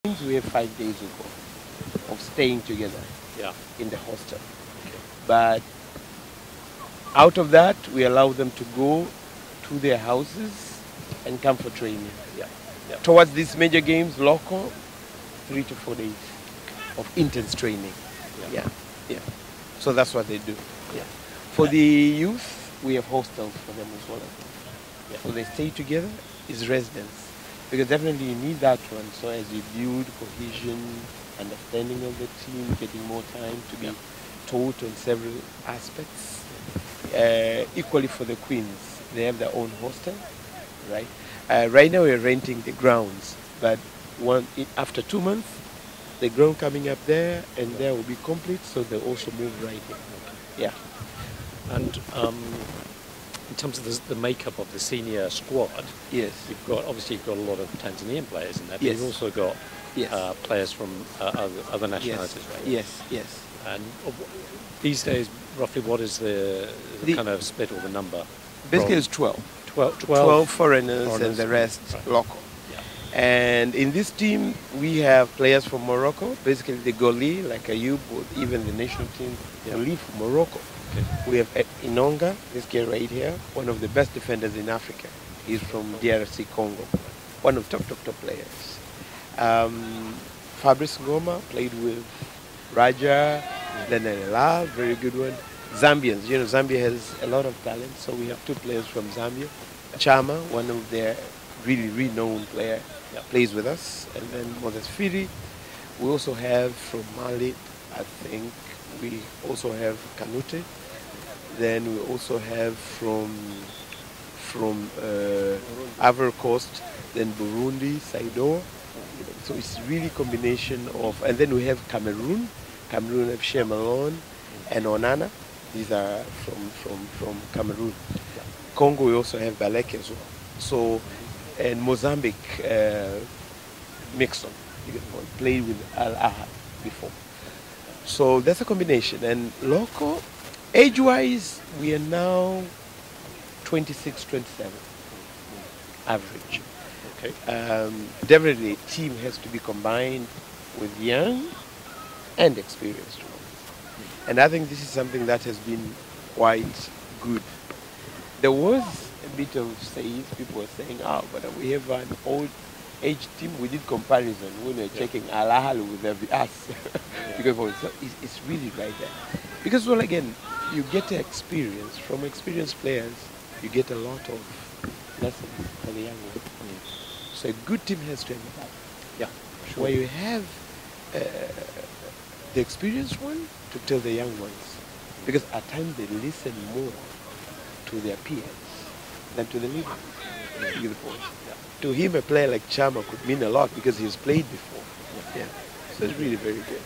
We have 5 days of staying together in the hostel. But out of that, we allow them to go to their houses and come for training. Towards these major games, local, 3 to 4 days of intense training. So that's what they do. For the youth, we have hostels for them as well. So they stay together, is residence. Because definitely you need that one. So as you build cohesion, understanding of the team, getting more time to be taught on several aspects. Equally for the queens, they have their own hostel, right? Right now we're renting the grounds, but after 2 months, the ground coming up there and there will be complete, so they also move right here. And in terms of the makeup of the senior squad, you've got a lot of Tanzanian players in there, but you've also got players from other nationalities, right? Yes. And these days, roughly, what is the kind of split or the number? Basically, it's 12. 12 foreigners and the rest local. And in this team, we have players from Morocco, basically the goalie, like Ayub, or even the national team, goalie from Morocco. We have Inonga, this guy right here, one of the best defenders in Africa. He's from DRC Congo, one of top players. Fabrice Ngoma played with Raja, then Elal, very good one. Zambians, Zambia has a lot of talent, so we have 2 players from Zambia. Chama, one of their really renowned players, plays with us. And then Moses Firi. We also have from Mali, I think, we also have Kanute. Then we also have from Ivory Coast, then Burundi, Saido. So it's really a combination of, and then we have Cameroon have Shemalon and Onana. These are from Cameroon. Congo, we also have Balek as well. So, and Mozambique, Mixon, played with Al Ahad before. So that's a combination. And local, age-wise, we are now 26, 27, average. Definitely, a team has to be combined with young and experienced ones. And I think this is something that has been quite good. There was a bit of people were saying, but we have an old age team. We did comparison when we were checking Al Ahly with us. Because it's really right there. Because, well, again, you get experience. From experienced players, you get a lot of lessons for the young ones. So a good team has to have that. Where you have the experienced one to tell the young ones. Because at times they listen more to their peers than to the leader. To him, a player like Chama could mean a lot because he's played before. So it's really very good.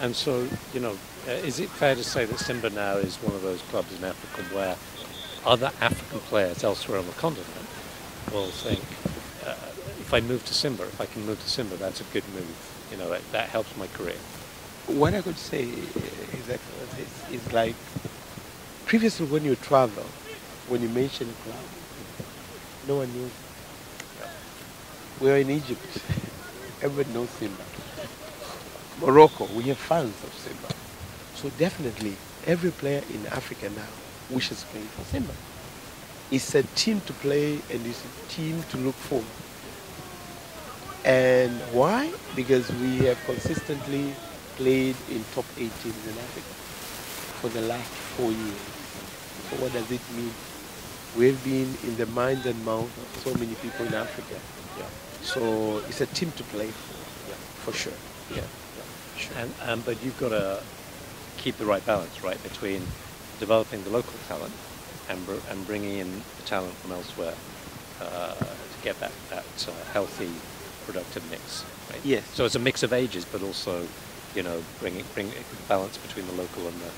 And so, is it fair to say that Simba now is one of those clubs in Africa where other African players elsewhere on the continent will think, if I can move to Simba, that's a good move. That helps my career. What I could say is like, previously when you travel, when you mention club, no one knew. We are in Egypt. Everyone knows Simba. Morocco, we have fans of Simba. So definitely, every player in Africa now wishes to play for Simba. It's a team to play and it's a team to look for. And why? Because we have consistently played in top 8 teams in Africa for the last 4 years. So what does it mean? We've been in the minds and mouths of so many people in Africa. So it's a team to play for sure. Sure. But you've got to keep the right balance, right, between developing the local talent and bringing in the talent from elsewhere to get that healthy, productive mix, right? Yes. So it's a mix of ages, but also, bring balance between the local and the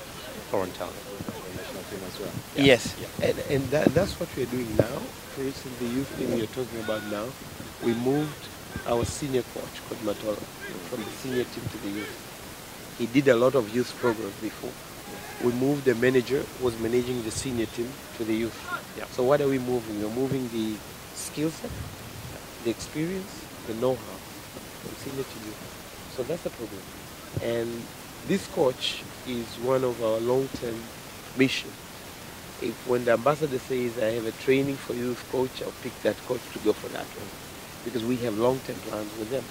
foreign talent. As well. Yes, and that's what we're doing now. For instance, the youth team you're talking about now, we moved our senior coach, Coach Matola, from the senior team to the youth. He did a lot of youth programs before. We moved the manager who was managing the senior team to the youth. So what are we moving? We're moving the skill set, the experience, the know-how. senior to you. So that's the problem. And this coach is one of our long-term mission. If when the ambassador says, I have a training for youth coach, I'll pick that coach to go for that one. Because we have long-term plans with them.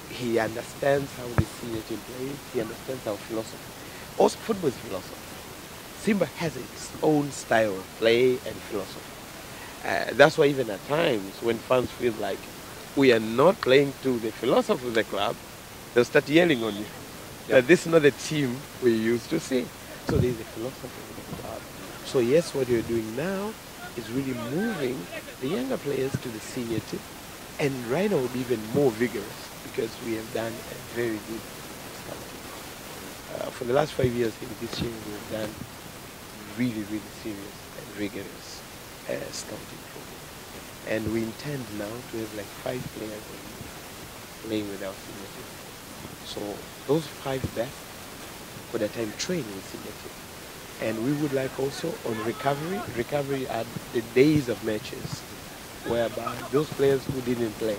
He understands how the senior team plays. He understands our philosophy. Also, football is philosophy. Simba has its own style of play and philosophy. That's why even at times when fans feel like we are not playing to the philosophy of the club, they'll start yelling on you. Yeah. That this is not the team we used to see. So there is a philosophy of the club. So yes, what you're doing now is really moving the younger players to the senior team. And right now will be even more vigorous because we have done a very good scouting. For the last 5 years in this year, we've done really, really serious and rigorous scouting program. And we intend now to have like 5 players playing with our senior team. So those 5 best for the time train with senior team. And we would like also on recovery are the days of matches, whereby those players who didn't play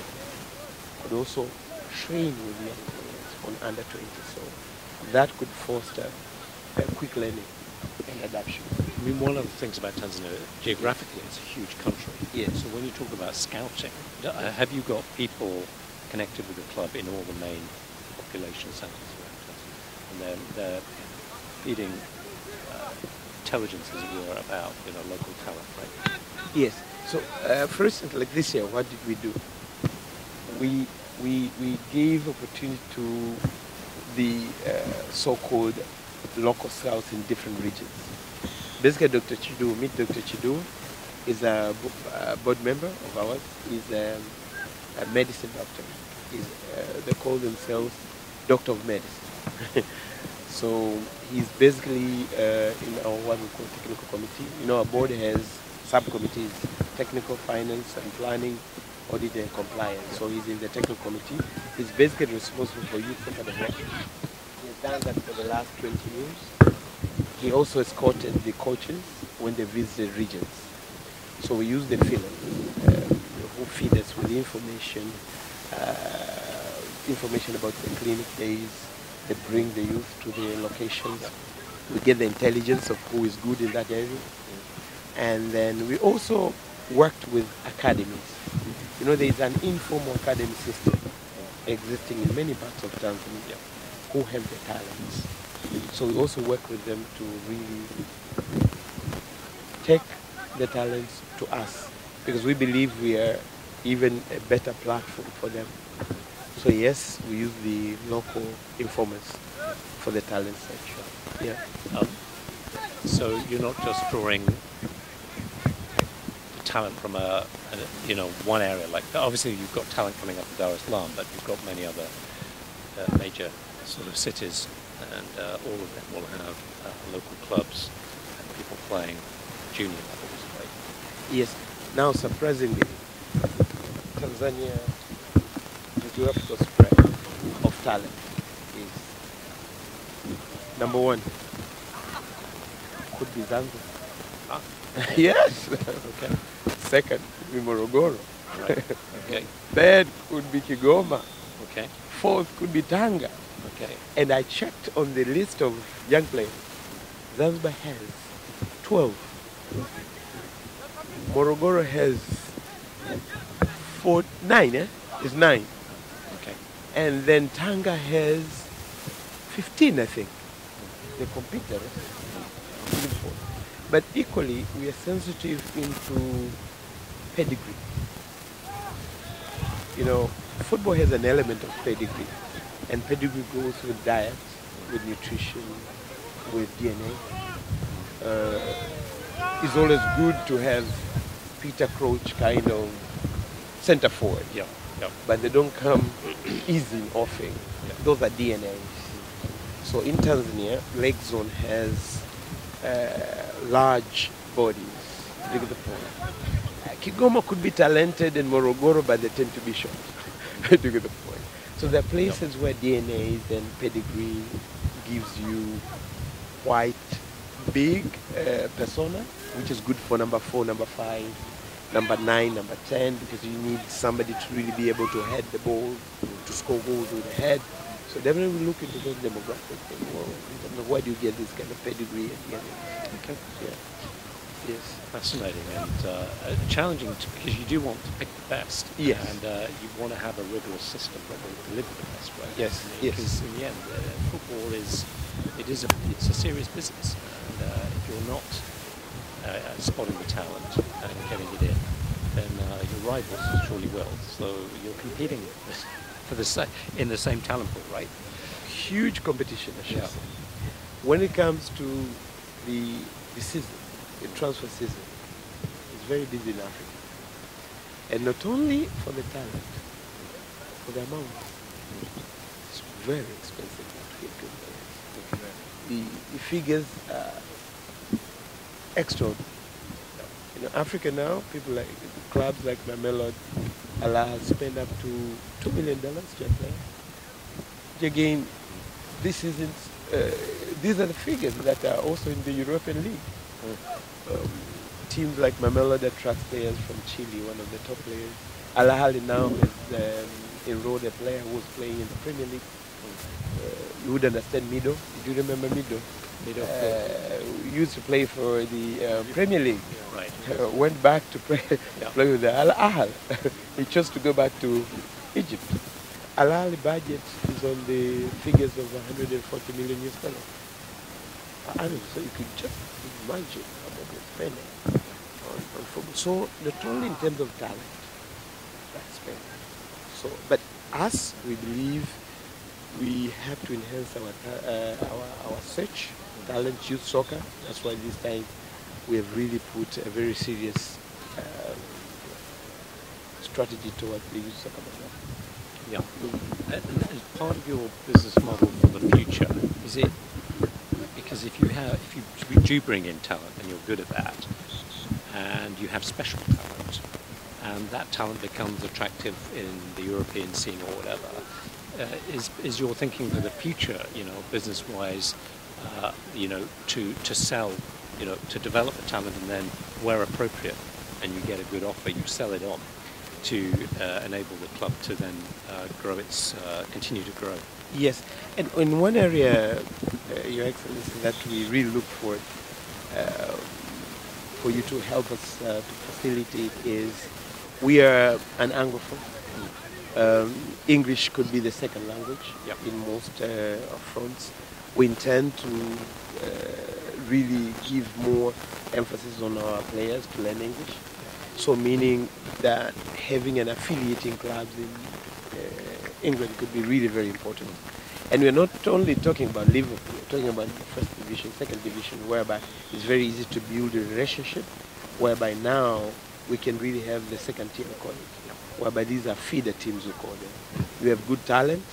could also train with young players on under 20. So that could foster quick learning and adaptation. I mean, one of the things about Tanzania, geographically, it's a huge country. Yes. So when you talk about scouting, have you got people connected with the club in all the main population centres around Tanzania? And they're feeding intelligence, as it were, about local talent, right? Yes. So, for instance, like this year, what did we do? We gave opportunity to the so-called local scouts in different regions. Basically, Dr. Chidu, meet Dr. Chidu, is a board member of ours. He's a medicine doctor. They call themselves Doctor of Medicine. So he's basically in our what we call technical committee. Our board has subcommittees, technical, finance and planning, audit and compliance. So he's in the technical committee. He's basically responsible for youth center development. He's done that for the last 20 years. He also escorted the coaches when they visited regions. So we use the fillers who feed us with information about the clinic days. They bring the youth to the locations. We get the intelligence of who is good in that area. And then we also worked with academies. There is an informal academy system existing in many parts of Tanzania who have the talents. So we also work with them to really take the talents to us because we believe we are even a better platform for them. So yes, we use the local informers for the talent section. Yeah. So you're not just drawing talent from one area. Like obviously you've got talent coming up in Dar es Salaam, but you've got many other major sort of cities, and all of them will have local clubs and people playing junior levels. Right? Yes. Now, surprisingly, Tanzania, the geographical spread of talent is number 1. Could be Zanzibar. Ah. Yes. Okay. Second could be Morogoro. Right. Okay. Third could be Kigoma. Okay. Fourth could be Tanga. Okay. And I checked on the list of young players. Zanzibar has 12. Morogoro has 9, It's 9. Okay. And then Tanga has 15, I think. They compete there. But equally, we are sensitive into pedigree. Football has an element of pedigree. And pedigree goes with diet, with nutrition, with DNA. It's always good to have Peter Crouch kind of center forward. Yeah. Yeah. But they don't come easy offing. Yeah. Those are DNAs. So in Tanzania, Lake Zone has large bodies. Look at the point. Kigoma could be talented in Morogoro, but they tend to be short. Look at the point. So there are places where DNAs and pedigree gives you quite big persona, which is good for number 4, number 5 number 9, number 10, because you need somebody to really be able to head the ball, to score goals with the head. So definitely we look into those demographics and more in terms of where do you get this kind of pedigree at the end. Okay. Yeah. Yes. Fascinating and challenging because you do want to pick the best. Yes. And you want to have a rigorous system that will deliver the best, right? Yes. Yes. Because in the end, football is a serious business, and if you're not spotting the talent and getting it in, then your rivals surely will. So you're competing for in the same talent pool, right? Huge competition, I should Yeah. say. When it comes to the season, the transfer season, it's very busy in Africa. And not only for the talent, for the amount. It's very expensive to get good players. The figures are extraordinary. You know, Africa now, people like clubs like Mamelodi, Allah spend up to $2 million to a player. Which again, this isn't. These are the figures that are also in the European League. Teams like Mamelodi attract players from Chile, one of the top players. Al Ahly now has enrolled a player who was playing in the Premier League. You would understand Mido. Do you remember Mido? Used to play for the Premier League. Right. Went back to play with the Al Ahly. He chose to go back to Egypt. Al Ahly budget is on the figures of 140 million US dollars. I don't know, so you could just imagine how much they're spending on football. So not only in terms of talent, that's spending. So, but us, we believe we have to enhance our search, talent, youth soccer. That's why this time we have really put a very serious strategy towards the youth soccer model. Yeah. And as part of your business model for the future, is it because if you do bring in talent and you're good at that, and you have special talent, and that talent becomes attractive in the European scene or whatever, is your thinking for the future, business-wise, to sell, to develop the talent and then where appropriate, and you get a good offer, you sell it on to enable the club to then continue to grow. Yes, and in one area, Your Excellency, that we really look for you to help us to facilitate is we are an Anglophone. English could be the second language in most fronts. We intend to really give more emphasis on our players to learn English. So meaning that having an affiliating clubs in England could be really very important. And we're not only talking about Liverpool, we're talking about the first division, second division, whereby it's very easy to build a relationship, whereby now we can really have the second tier, we call it, whereby these are feeder teams, we call them. We have good talent,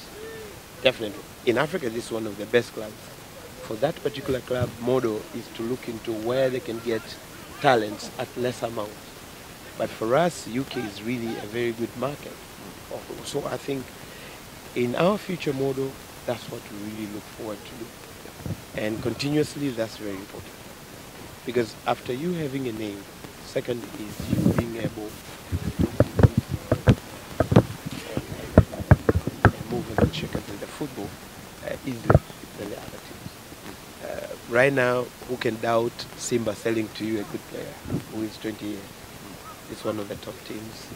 definitely. In Africa, this is one of the best clubs. For that particular club, model is to look into where they can get talents at less amount. But for us, UK is really a very good market. So I think in our future model, that's what we really look forward to do. And continuously, that's very important. Because after you having a name, second is you being able to move in the chicken in the football easily than the other teams. Right now, who can doubt Simba selling to you a good player who is 20 years? It's one of the top teams.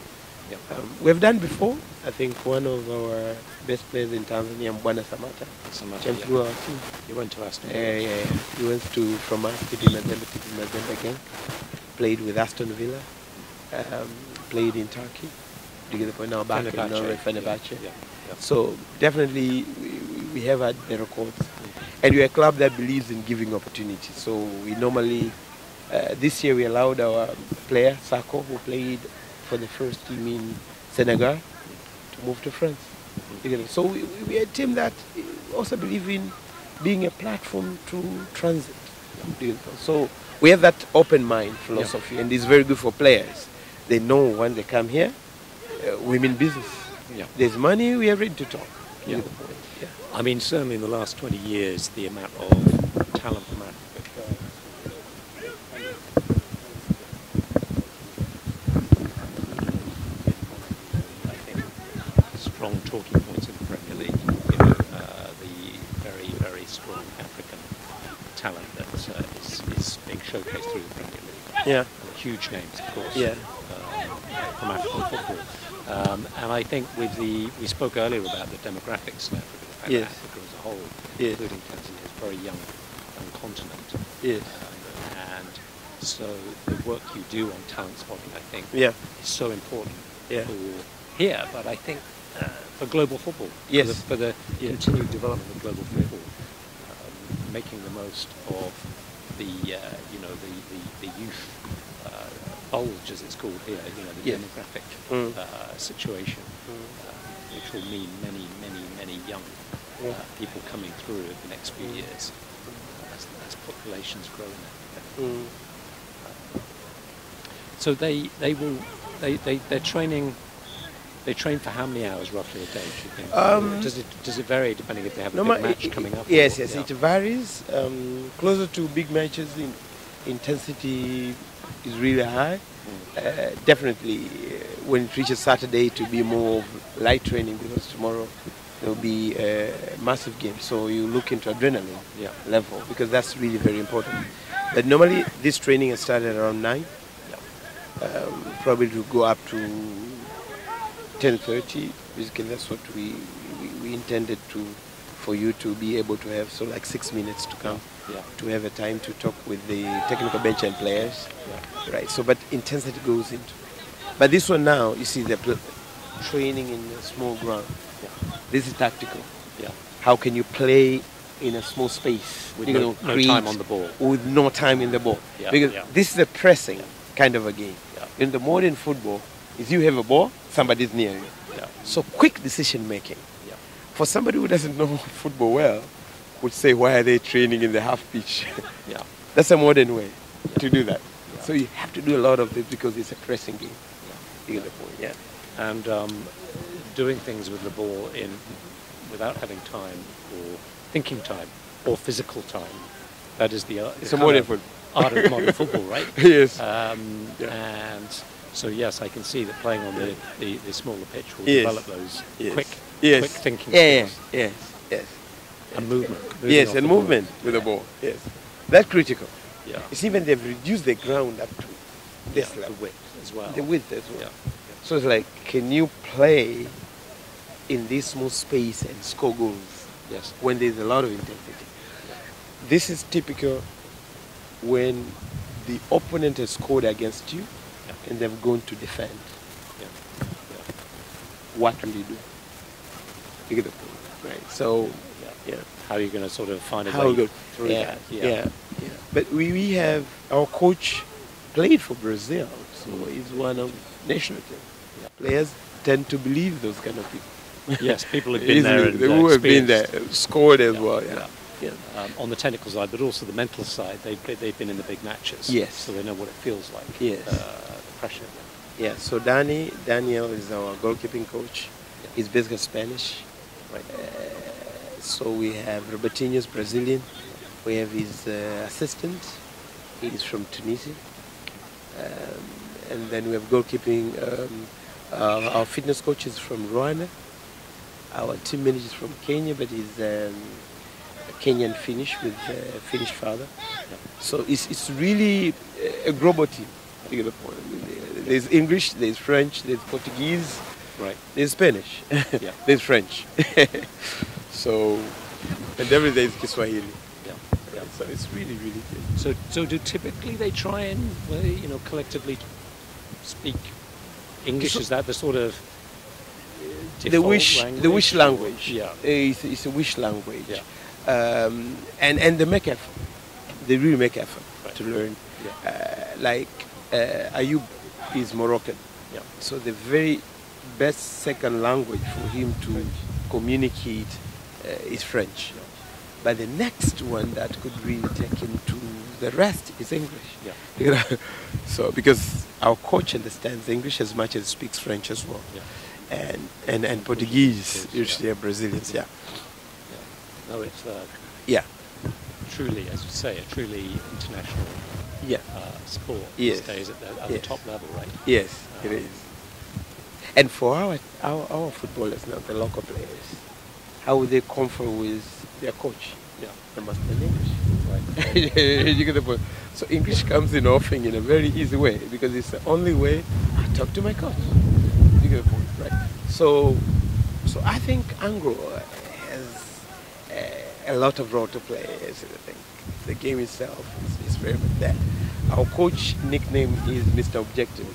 Yep. We've done before. I think one of our best players in Tanzania, Mbwana Samata, came through our team. He went to Aston Villa. Yeah. He went from us to Mazembe again. Played with Aston Villa. Played in Turkey. To get the point now back in Norway, Fenerbahce. Yeah. So definitely we have had the records. And we're a club that believes in giving opportunities. So we normally, this year we allowed our player, Sako, who played for the first team in Senegal, to move to France. So we are a team that also believe in being a platform to transit. So we have that open mind philosophy, and it's very good for players. They know when they come here, we mean business. Yeah. There's money, we are ready to talk. Yeah. I mean, certainly in the last 20 years, the amount of talent from Africa strong African talent that is being showcased through the Premier League. Yeah. And huge names, of course, Yeah. from African football. And I think we spoke earlier about the demographics in Africa, the fact that Africa as a whole, including Tanzania, is a very young continent. Yes. And so the work you do on talent spotting, I think, Yeah. is so important Yeah. for here, but I think for global football, Yes. for the continued development of global football, making the most of the the youth bulge, as it's called here, the demographic situation, which will mean many young people coming through in the next few years as populations grow in Africa. So they're training. They train for how many hours roughly a day, do you think? Does it vary depending if they have a big match coming up? Yes, it varies. Closer to big matches, intensity is really high. Definitely, when it reaches Saturday, to be more light training, because tomorrow there will be a massive game. So you look into adrenaline level, because that's really very important. But normally, this training has started around 9. Probably to go up to 10:30. Basically, that's what we intended for you to be able to have. So like 6 minutes to come, to have a time to talk with the technical bench and players, right? So, but intensity goes into. But this one now, you see, they're training in a small ground. This is tactical. How can you play in a small space with no time on the ball? With no time in the ball, because this is a pressing kind of a game. In the modern football, if you have a ball, somebody's near you. So quick decision making. For somebody who doesn't know football well, would say, why are they training in the half pitch? That's a modern way to do that. So you have to do a lot of this because it's a pressing game. You get the point, And doing things with the ball without having time or thinking time or physical time. That is the it's a modern football. Art of modern football, right? Yes. And so yes, I can see that playing on the smaller pitch will develop those quick thinking skills. Yes. And movement. Yes, and movement with the ball. Yes. That's critical. Yeah. It's even they've reduced the ground up to this level. The width as well. The width as well. So it's like, can you play in this small space and score goals? Yes. When there's a lot of intensity. This is typical when the opponent has scored against you and they've gone to defend. What will you do? You get the point, right? So, how are you going to sort of find a way through that? But we have, our coach played for Brazil, so he's one of national team. Players tend to believe those kind of people. Yes, people have been there and who have been there, scored as well. On the technical side, but also the mental side, they've been in the big matches. Yes. So they know what it feels like. Yes. The pressure. Yeah. So Daniel is our goalkeeping coach. He's basically Spanish. Right. So we have Robertinho's Brazilian. We have his assistant. He's from Tunisia. And then we have goalkeeping. Our fitness coach is from Rwanda. Our team manager is from Kenya, but he's a Kenyan Finnish with a Finnish father. So it's really a global team. You get the point. There's English, there's French, there's Portuguese, right? There's Spanish, there's French. So, and every day is Kiswahili. So it's really good. So do typically they try and collectively speak English? Is that the sort of the wish language? Yeah, it's a wish language. And they make effort. They really make effort to learn. Like Ayub is Moroccan. So the very best second language for him to communicate is French. But the next one that could really take him to the rest is English. So because our coach understands English as much as speaks French as well. And Portuguese, usually are Brazilians. No, it's truly, as you say, a truly international sport these days at the top level, right? Yes, it is. And for our footballers now, the local players, how would they comfort with their coach? Yeah. I must learn English. Right. You get the point. So English comes in offering in a very easy way because it's the only way I talk to my coach. You get the point, right? So I think Anglo has a lot of role to play. I think the game itself is very much that. Our coach nickname is Mr. Objective.